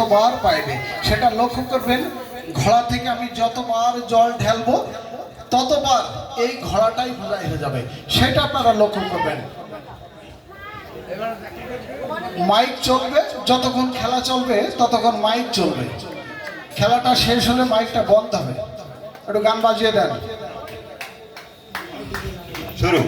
ততবার পাইবে। সেটা লক্ষ্য করবেন, ঘোড়া থেকে আমি যতবার জল ঢালবো ততবার এই ঘোড়াটাই বোঝাই হয়ে যাবে, সেটা আপনারা লক্ষ্য করবেন। মাইক চলবে, যতক্ষণ খেলা চলবে ততক্ষণ মাইক চলবে। খেলাটা শেষ হলে মাইকটা বন্ধ হবে। একটু গান বাজিয়ে দেন। শুরু।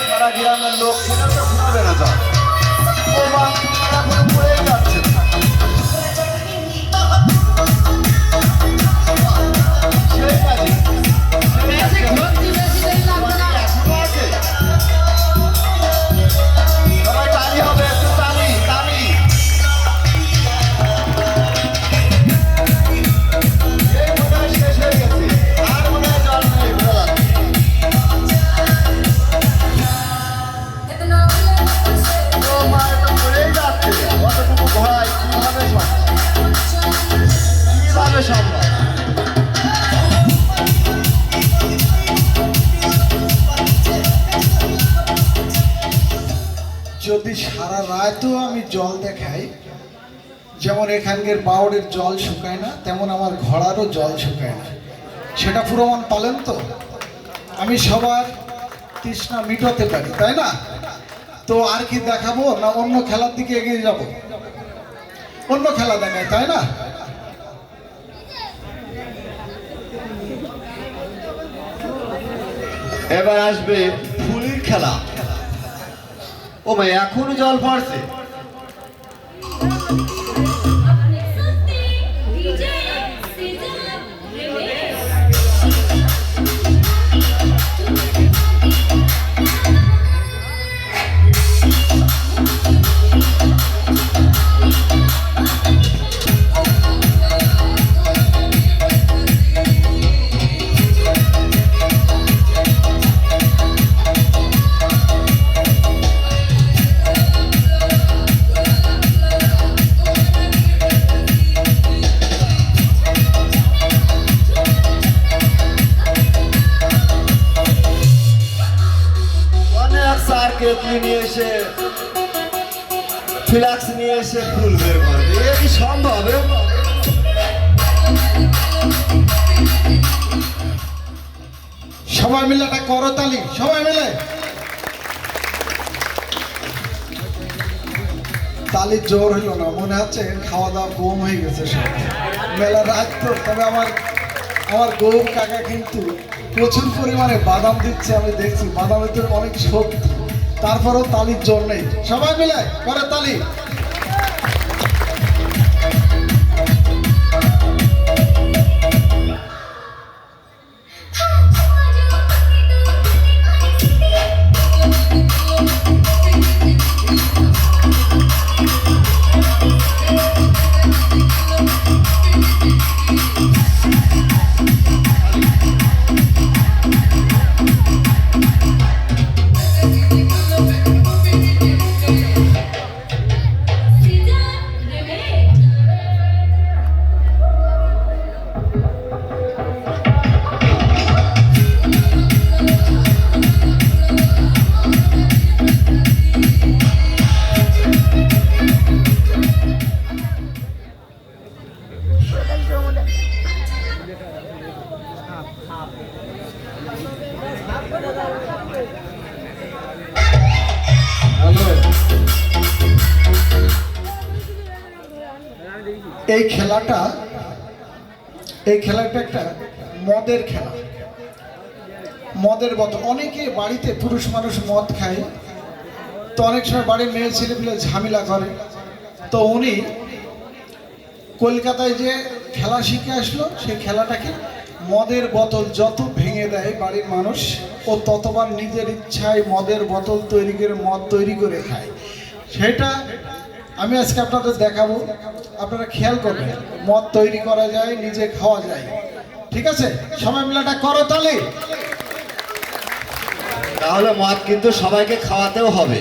সারা গ্রামের লোক সেটা তো ঘুরাবে না জল। ও মা, এখন পড়ে যাচ্ছে। সেই কাজে সবাই তালি হবে, একটু তালি তালি। এই মনে হয় শেষ হয়ে গেছে, আর মনে হয় জল নেই। যদি সারা রাতও আমি জল দেখাই, যেমন এখানকার বাউড়ের জল শুকায় না, তেমন আমার ঘোড়ারও জল শুকায় না। সেটা প্রমাণ পালেন তো? আমি সবার তৃষ্ণা মিটাতে পারি, তাই না? তো আর কি দেখাবো, না অন্য খেলার দিকে এগিয়ে যাব? অন্য খেলা দেখায়, তাই না? এবার আসবে ফুলির খেলা। ও ভাই, এখনো জল পড়ছে। ফ্লাক্স আর কেতলি নিয়ে এসে ফ্লাক্স নিয়ে এসে ফুল বের করবে, এ কি সম্ভব? সবাই মিলে একটা করতালি, সবাই মিলে তালির জোর হইল না, মনে হচ্ছে খাওয়া দাওয়া কম হয়ে গেছে সব, মেলা রাত তো। তবে আমার গৌর কাকা কিন্তু প্রচুর পরিমাণে বাদাম দিচ্ছে, আমি দেখছি বাদামের তো অনেক শক্তি, তারপরেও তালির জোর নেই। সবাই মিলে করে তালি। এই খেলাটা একটা মদের খেলা, মদের বোতল। অনেকে বাড়িতে পুরুষ মানুষ মদ খায়, তো অনেক সময় বাড়ির মেয়ে ছেলেপিলে ঝামেলা করে, তো উনি কলকাতায় যে খেলা শিখে আসলো, সেই খেলাটাকে মদের বোতল যত ভেঙে দেয় বাড়ির মানুষ, ও ততবার নিজের ইচ্ছায় মদের বোতল মদ তৈরি করে খায়। সেটা আমি আজকে আপনাদের দেখাবো, আপনারা খেয়াল করবেন, মদ তৈরি করা যায়, নিজে খাওয়া যায়। ঠিক আছে, সবাই মিলে একটা করতালি। তাহলে মদ কিন্তু সবাইকে খাওয়াতেও হবে।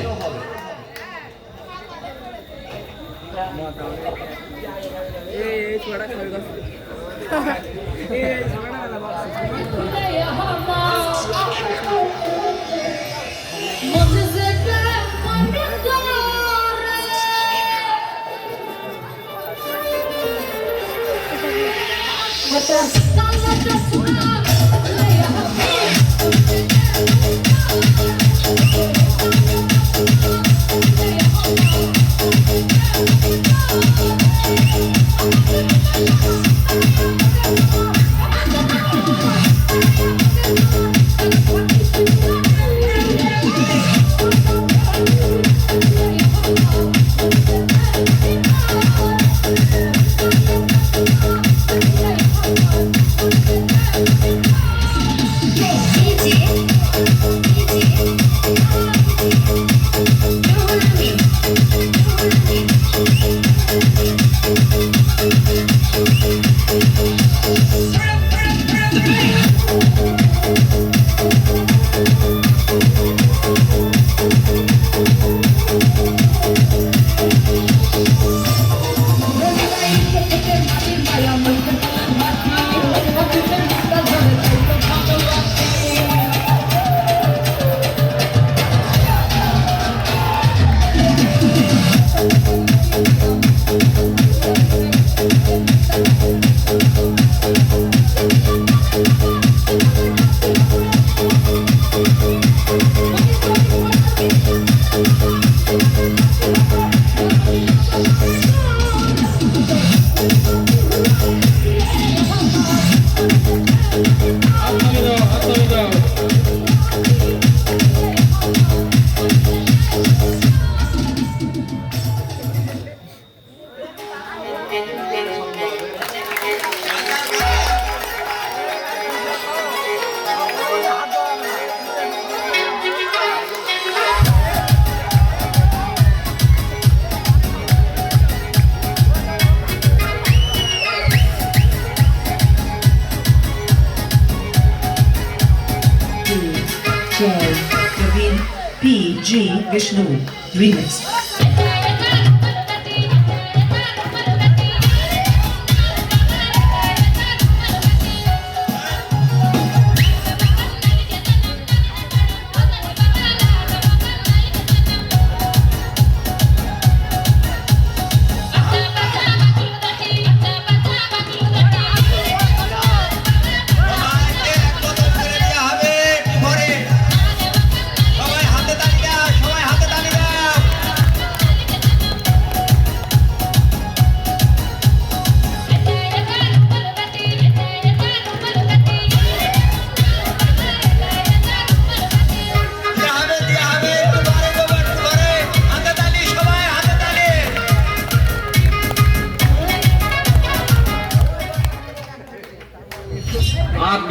P.G. Vishnu Remix.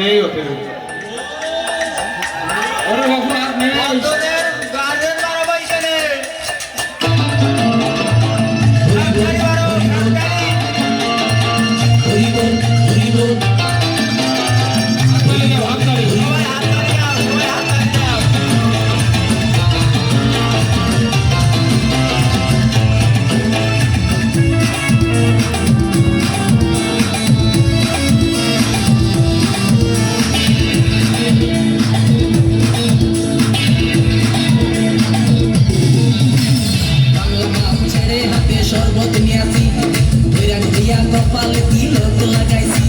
নেই ওঠে ওরে বাবু আর নেই তোদের গার্জেন বাড়াবো এখানে ছেড়ে হাতে শরবত নিয়ে আসি বৈরাগ দিয়া কপালে তিলক লাগাইছি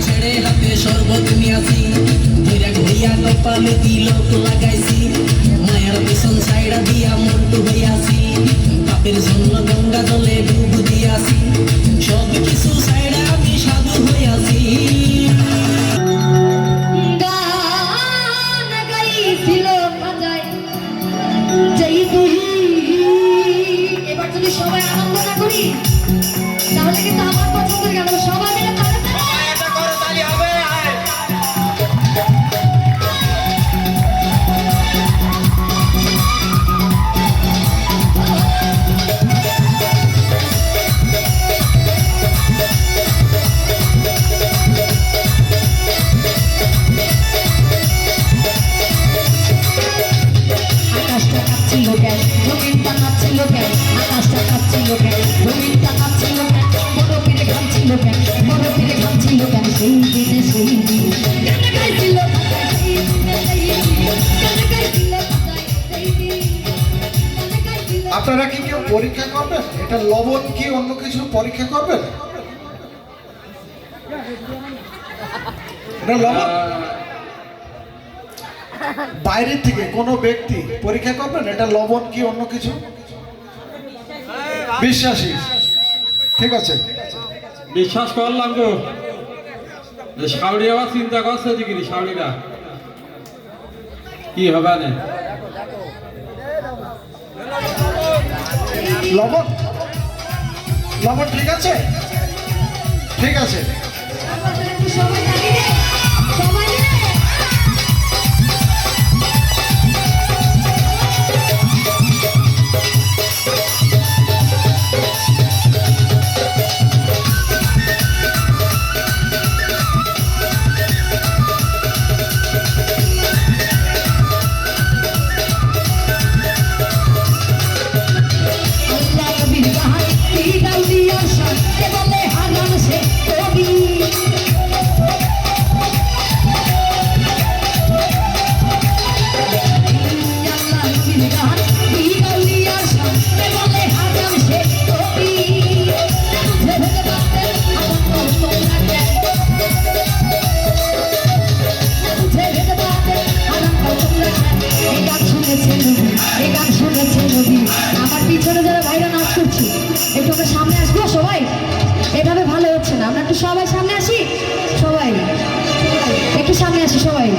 ছেড়ে হাতে শরবত নিয়ে আসি বৈরাগ দিয়া কপালে তিলক লাগাইছি মায়ের পিছন সাইডা দিয়া মন্টু হইয়াছি বাপের জন্য গঙ্গা জলে ডুব দিয়াছি সব কিছু সাইডা আমি সাধু হইয়াছি গান গাইছিল বাজায় জয়দি। এবার যদি সবাই আনন্দ না করি তাহলে কিন্তু আমার পছন্দের গান সবাই মিলে তালে তালে এটা করো তালি হবে আয় আকাশটা কাঁপছিল কেন জমিনটা নাচছিল কেন আকাশটা কাঁপছিল কেন জমিনটা নাচছিল কেন বড় পীরে ঘামছিল কেন বড় পীরে ঘামছিল কেন সেই দিনে সেই দিনে গান গাইছিল বাজায় সেই দিনে সেই দিনে গান গাইছিল বাজায় সেই দিনে গান গাইছিল। আপনারা কি কেউ পরীক্ষা করবেন? এটা লবণ কি অন্য কিছু পরীক্ষা করবেন? এটা লবণ বাইরের থেকে কোনো ব্যক্তি পরীক্ষা করবেন এটা লবণ কি অন্য কিছু? বিশ্বাসী, ঠিক আছে। বিশ্বাস করলাম গো যে সাউরি আবার চিন্তা করছে যে কি সাউরিরা কি হবে না লবণ লবণ ঠিক আছে, ঠিক আছে। সবাই থাকি রে সবাই রে আল্লাহ নবীর কাহিনী গাল দিয়া শান্তি বলে হারান সে কবি আল্লাহ নবীর কাহিনী গাল দিয়া শান্তি বলে হারান সে কবি বুঝে ভেবে বাতে আমার কষ্ট লাগে বুঝে ভেবে বাতে আমার কষ্ট লাগে এই গান শুনেছে নবী এই গান শুনেছে নবী আমার পিছনে যারা ভাইরা নাচ করছি একটু আমরা সামনে আসবো সবাই এভাবে ভালো হচ্ছে না আমরা একটু সবাই সামনে আসি সবাই একটু সামনে আসি সবাই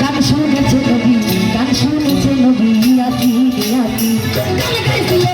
গান শুনেছে নবী গান শুনেছে নবী ইয়াতি ইয়াতি গান গাইছিল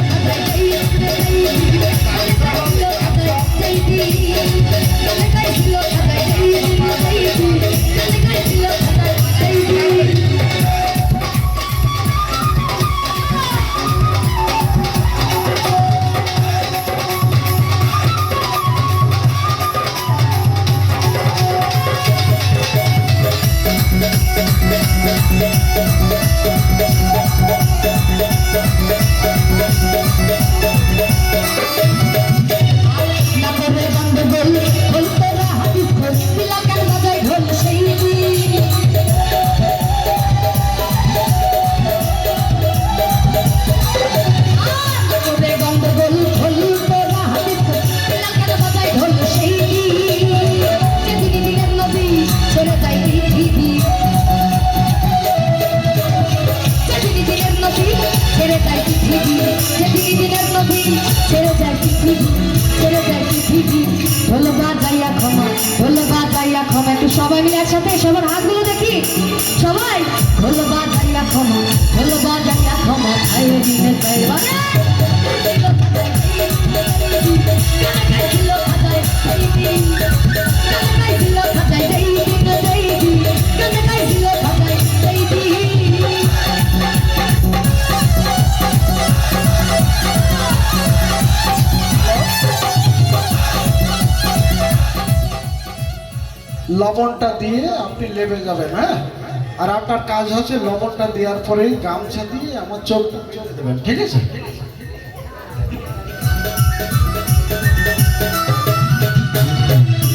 সবাই মিলে একসাথে সবার হাতগুলো দেখি সবাই ধন্যবাদ ক্ষমা ধন্যবাদ ক্ষমা দিনে যাই মানে লবণটা দিয়ে আপনি লেবে যাবেন, হ্যাঁ। আর আপনার কাজ হচ্ছে লবণটা দেওয়ার পরেই গামছা দিয়ে আমার চোখ দেবেন, ঠিক আছে?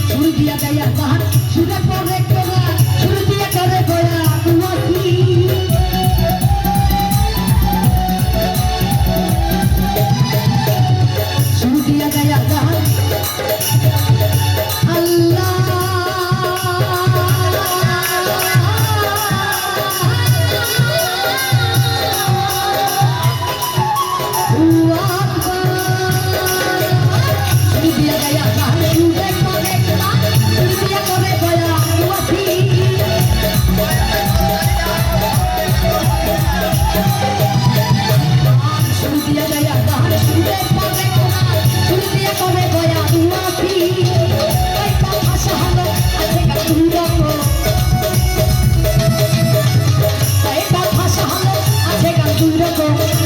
শুরু দিয়া যাইয়া বাহার শুরু করে কোলা শুরু দিয়া করে গোয়া তোমাকি শুরু দিয়া যাইয়া বাহার আল্লাহ শুরু দিয়া যাইয়া বাহার শুরু করে কোলা শুরু দিয়া করে গোয়া তোমাকি শুরু দিয়া যাইয়া বাহার শুরু করে কোলা শুরু দিয়া করে গোয়া তোমাকি এই ভাষা হলো আছে কাকুরো এই ভাষা হলো আছে কাকুরো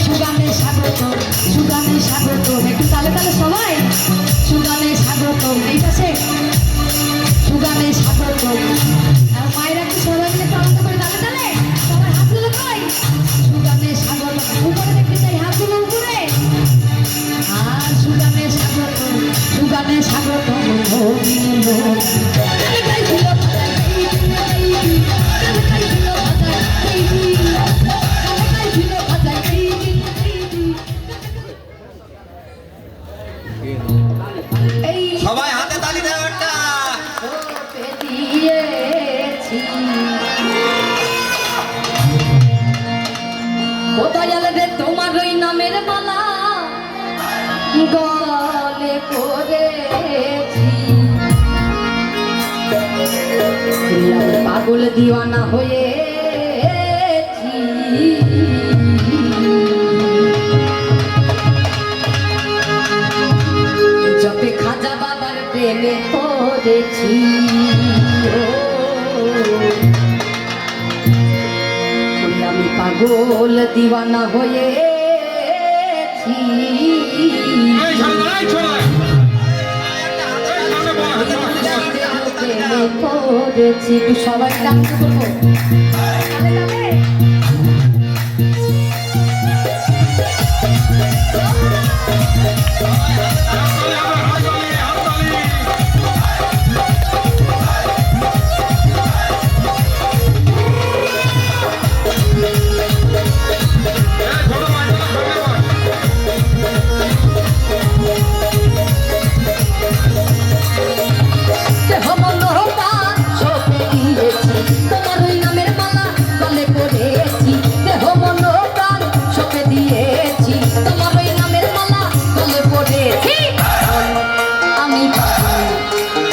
সুগানে স্বাগত সুগানে স্বাগত একটু তালে তালে সবাই সুগানে স্বাগত এই পাশে সুগানে স্বাগত আর মায়েরা একটু সবাই মিলে আনন্দ করে তালে তালে সবাই হাতগুলো কই সুগানে স্বাগত উপরে দেখতে চাই হাতগুলো উপরে আর সুগানে স্বাগত সুগানে স্বাগত সবাই হাতে তালি দেও একটা। কোথায় গেলে রে তোমার ওই নামের মালা গলে করেছি পাগল দিওয়ানা হয়েছি যবে খাজা বাবার প্রেমে পড়েছি আমি পাগল দিওয়ানা হয়েছি এই ছোড়া, এই ছোড়া। প্রেমে পড়েছি সবাই ডান্স করবো তালে তালে। দেহ মন প্রাণ সপে দিয়েছি তোমার ওই নামের মালা গলে পড়েছি দেহ মন প্রাণ সপে দিয়েছি তোমার ওই নামের মালা গলে পড়েছি আমি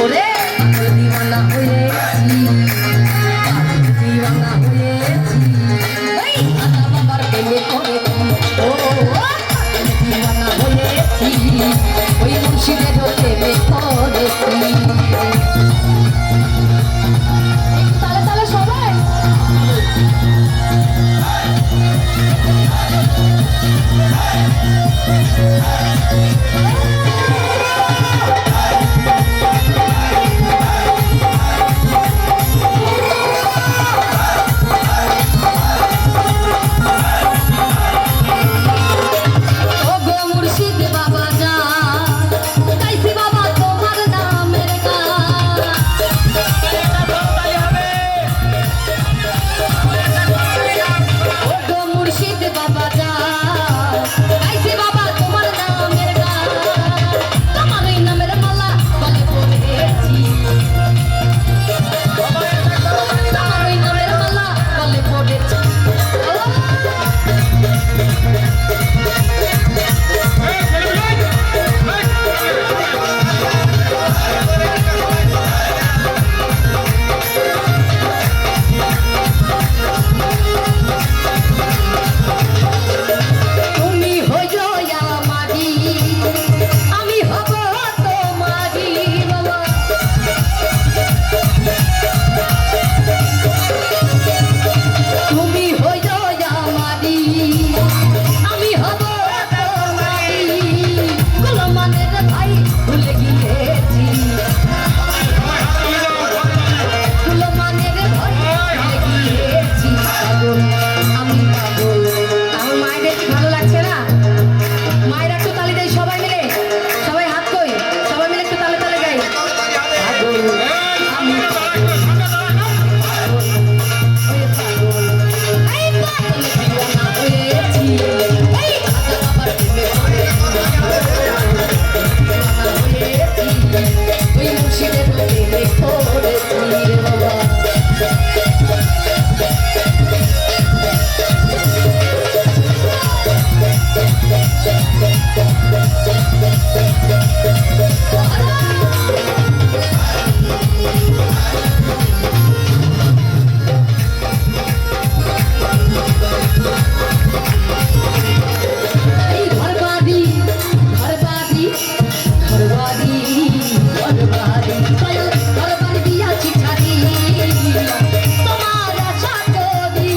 ওরে দিওয়ানা হয়েছি দিওয়ানা হয়েছি ওই খাজা বাবার প্রেমে পড়েছি ও দিওয়ানা হয়েছি ওই মুর্শিদের প্রেমে পড়েছি তালে তালে সবাই ও গো মুর্শিদ বাবা যা গাইছি বাবা তোমার নামের গান ও গো মুর্শিদ বাবা যা গাইছি বাবা তোমার নামের গান তোমার ওই নামের মালা প্রেমে পড়েছি রে বাবা। এই ঘর বাড়ি ঘর বাড়ি ঘর বাড়ি ঘর বাড়ি ঘর বাড়ি দিয়াছি ছাড়ি তোমার আশা করি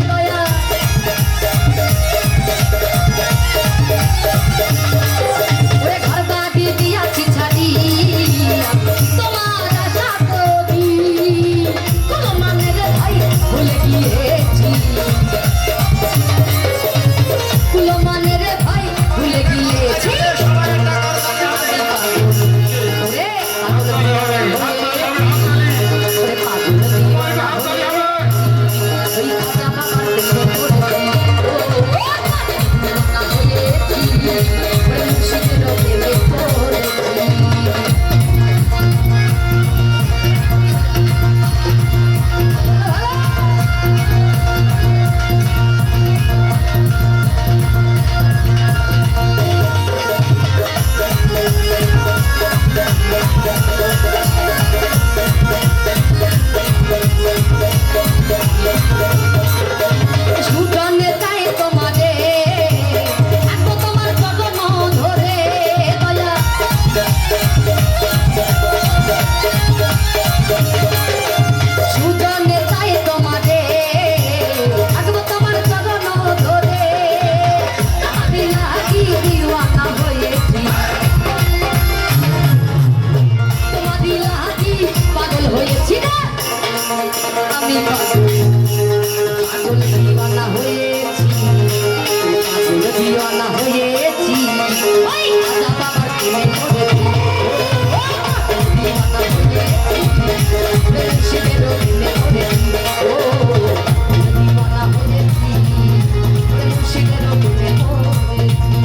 দয়া। ওরে ঘর বাড়ি দিয়াছি ছাড়ি তোমার আশা করি কোন মানে রে ভাই ভুলে গিয়েছি কুলো মানে রে ভাই ভুলে গিয়েছি। ওরে পাগল ওরে পাগল দিওয়ানা ওই খাজা বাবার প্রেমে পড়েছি ও দিওয়ানা হয়েছি ওরে মুর্শিদের প্রেমে পড়েছি। সুজনে চাই তোমারে থাকবো তোমার চরণ ধরে দয়া। সুজনে চাই তোমারে থাকবো তোমার চরণ ধরে আমি লাগি দিওয়ানা হয়েছি তোমারই লাগি পাগল হয়েছি না আমি পাগল পাগল দিওয়ানা হয়েছি পাগল দিওয়ানা হয়েছি ওই খাজা বাবার প্রেমে পড়েছি ও পাগল দিওয়ানা হয়েছি মুর্শিদের প্রেমে পড়েছি ও দিওয়ানা হয়েছি মুর্শিদের প্রেমে পড়েছি।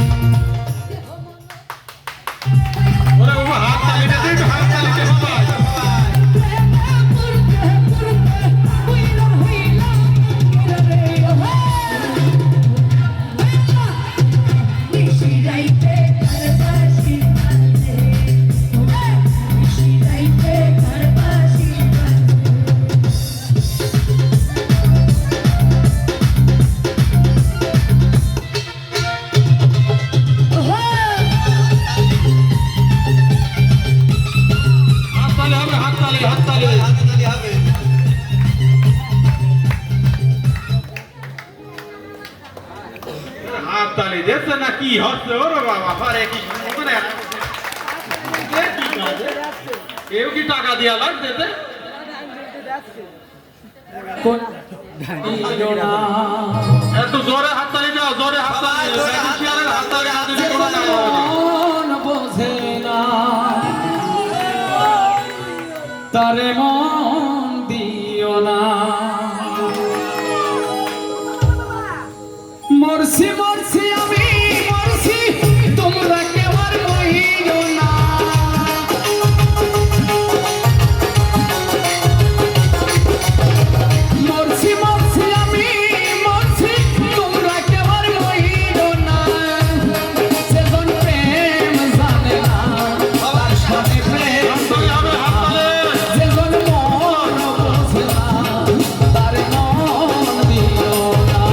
ওরে বাবা হাত তালিটা দে একটু, হাত তালিটা সবাই। হাততালি হবে, হাততালি, হাততালি। হাততালি দিচ্ছে না কি হচ্ছে? ওরে বাবা, পারে কি মানে এ কি কাজে? কেউ কি টাকা দিয়া লাগছে তে? একটু জোরে হাততালি দাও, জোরে হাততালি। ম্যাজিশিয়ানের হাততালি না দিলে কোনো টাকা হবে না। তারে মন দিও না মরছি মরছি আমি মরছি তোমরা কেউ আর মহিও না মরছি মরছি আমি মরছি তোমরা কেউ আর মহিও না সেজন প্রেম জানে না তার সাথে প্রেম হাততালি হবে, হাততালি। যেজন মন বোঝে না তার মন দিও না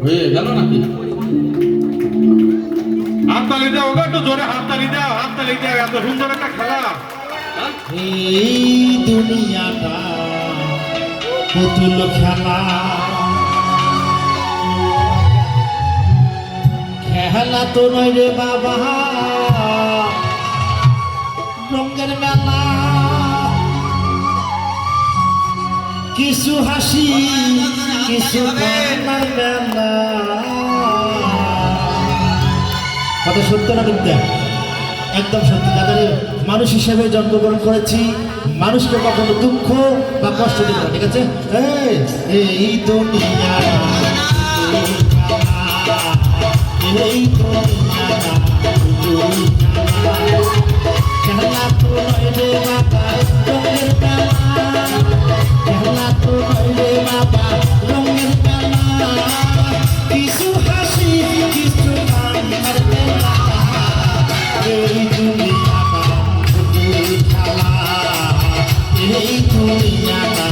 হয়ে গেল নাকি? হাততালি দাও গো, একটু জোরে হাততালি দাও, হাততালি দাও। এত সুন্দর একটা খেলা। হ্যাঁ? এই দুনিয়াটা পুতুল খেলা খেলা তো নয় রে বাবা রঙের মেলা কিছু হাসি কিছু কান্নার মেলা কথা সত্য না মিথ্যা একদম সত্যি দাদারে মানুষ হিসেবে জন্মগ্রহণ করেছি মানুষকে কখনো দুঃখ বা কষ্ট দিতে ঠিক আছে এই দুনিয়া এই দুনিয়া খেলা তো নয় রে বাবা রঙের মেলা খেলা তো নয় রে বাবা রঙের মেলা কিছু হাসি কিছু কান্নার মেলা এই দুনিয়াটা খেলা এই দুনিয়াটা